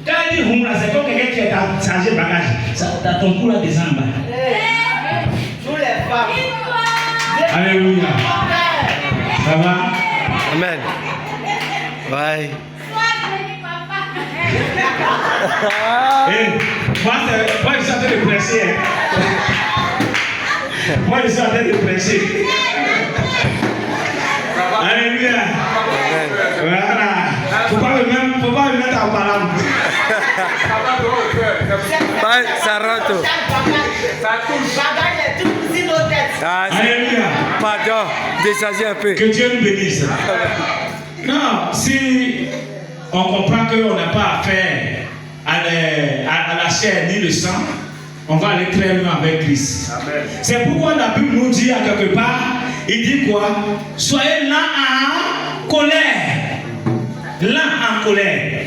Quand il dit hum là, c'est comme quelqu'un qui a chargé bagage. T'as ton cou là descend en bas. Nous les femmes. Alléluia. Ça va? Amen. Ouais. Moi, je suis en train de prêcher. Moi, je suis en train de prêcher. Alléluia. Voilà. Faut pas me mettre en parole. Ça rentre. Alléluia. Pardon, décharger un peu. Que Dieu nous bénisse. Non, si on comprend qu'on n'a pas affaire à la chair ni le sang, on va aller très loin avec Christ. C'est pourquoi la Bible nous dit à quelque part, il dit quoi? Soyez là en colère. Là en colère.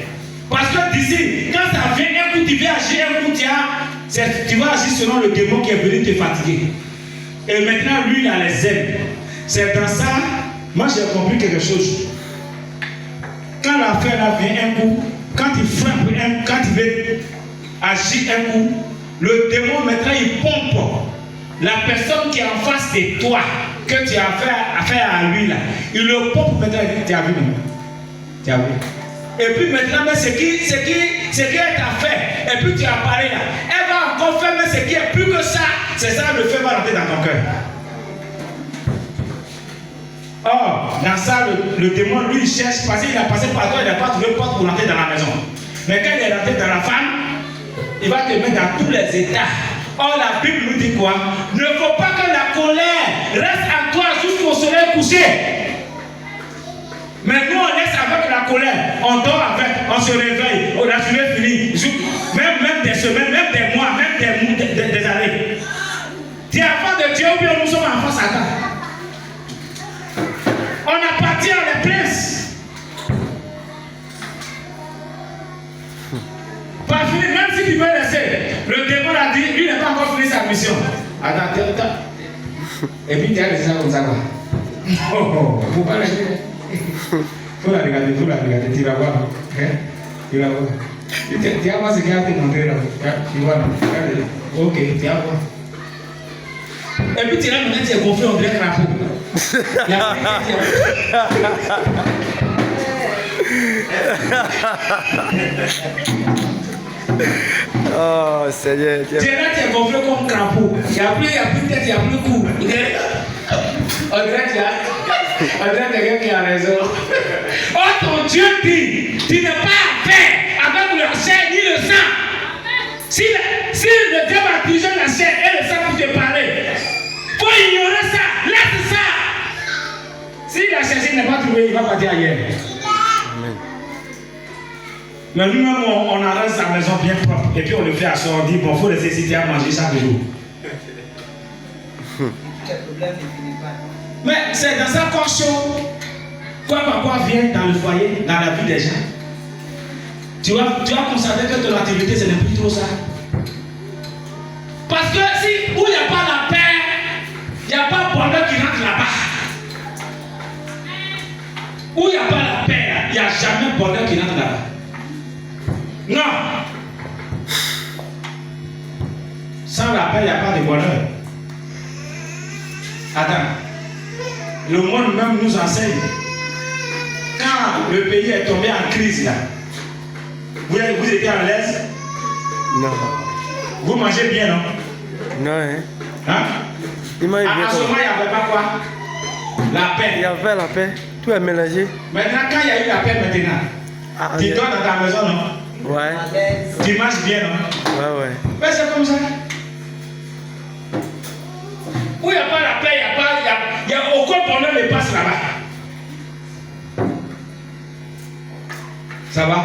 Parce que d'ici, quand ça vient, un coup tu vas agir, un coup tu vas agir selon le démon qui est venu te fatiguer. Et maintenant, lui, il a les ailes. C'est dans ça, moi j'ai compris quelque chose. Quand l'affaire là vient un coup, quand il frappe, quand il veut agir un coup, le démon maintenant il pompe la personne qui est en face de toi, que tu as affaire à lui là. Il le pompe maintenant, il dit, tu as vu maintenant. Tu as vu. Et puis maintenant, mais ce qui est ta fait, et puis tu as parlé là, elle va encore faire, mais ce qui est plus que ça, c'est ça, le feu va rentrer dans ton cœur. Or, dans ça, le démon, lui, il cherche, parce qu'il a passé par toi, il n'a pas trouvé porte pour rentrer dans la maison. Mais quand il est rentré dans la femme, il va te mettre dans tous les états. Or, la Bible nous dit quoi? Ne faut pas que la colère reste en toi jusqu'au soleil couché. Mais nous, on laisse avec la colère, on dort avec, on se réveille, la journée finie, même des semaines, même des mois, même des années. Tu es enfant de Dieu ou bien nous sommes enfants Satan? On appartient à les princes. Pas fini, même si tu veux laisser, le démon a dit, lui n'a pas encore fini sa mission. Attends. Et puis tu as laissé ça comme ça quoi. Faut pas laisser. Faut la regarder, tu vas voir. Tu vas voir. Tu vas voir ce qu'il y a à te montrer là. Tu vois, regarde. Ok, tu vas voir. Et puis tu là maintenant, tu es gonflé, on dirait crapaud. Oh Seigneur. Tu es là, tu es gonflé comme crapaud. Il n'y a plus tête, il n'y a plus cou. On dirait quelqu'un qui a raison. Oh, ton Dieu dit, tu n'es pas fait avec la chair ni le sang. Si le diable a utilisé la chair et le sang pour te parler, il faut ignorer ça, laisse ça. Si la chair n'est pas trouvée, il va partir ailleurs. Amen. Mais nous-mêmes, on arrête sa maison bien propre et puis on le fait à soi, on dit, bon, il faut les inciter à manger chaque jour. Mais c'est dans ça qu'on chaud. Quoi vient dans le foyer, dans la vie des gens. Tu vas constater que ton activité, ce n'est plus trop ça. Parce que si, où il n'y a pas la paix, il n'y a pas de bonheur qui rentre là-bas. Où il n'y a pas la paix, il n'y a jamais bonheur qui rentre là-bas. Non. Sans la paix, il n'y a pas de bonheur. Attends. Le monde même nous enseigne. Quand le pays est tombé en crise là, vous étiez à l'aise? Non. Vous mangez bien, non? Non, hein? Hein? Il m'a à ce moment, il n'y avait pas quoi? La paix. Il y avait la paix. Tout est mélangé. Maintenant, quand il y a eu la paix maintenant, tu dors dans ta maison, non? Ouais. Tu manges bien, non? Ouais. Mais c'est comme ça. Où il n'y a pas la paix, il n'y a aucun bonheur ne passe là-bas. Ça va?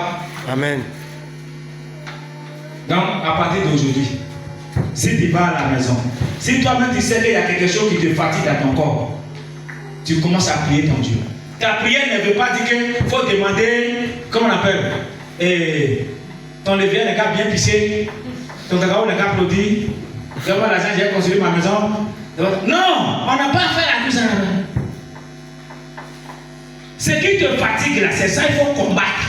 Amen. Donc, à partir d'aujourd'hui, si tu vas à la maison, si toi-même tu sais qu'il y a quelque chose qui te fatigue dans ton corps, tu commences à prier ton Dieu. Ta prière ne veut pas dire qu'il faut demander, comment on appelle, ton levier n'est qu'à bien pisser, ton cacao n'est qu'à applaudir, devant l'argent, j'ai construit ma maison. Non, on n'a pas fait à tout ça. Ce qui te fatigue là, c'est ça qu'il faut combattre.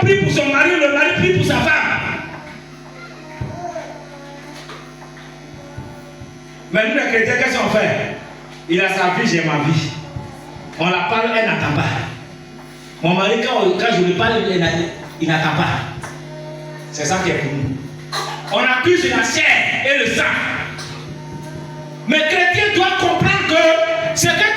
prie pour son mari, le mari prie pour sa femme. Mais nous les chrétiens, qu'est-ce qu'on fait? Il a sa vie, j'ai ma vie. On la parle, elle n'attend pas. Mon mari, quand je lui parle, il n'attend pas. C'est ça qui est pour nous. On accuse la chair et le sang. Mais chrétien doit comprendre que ce que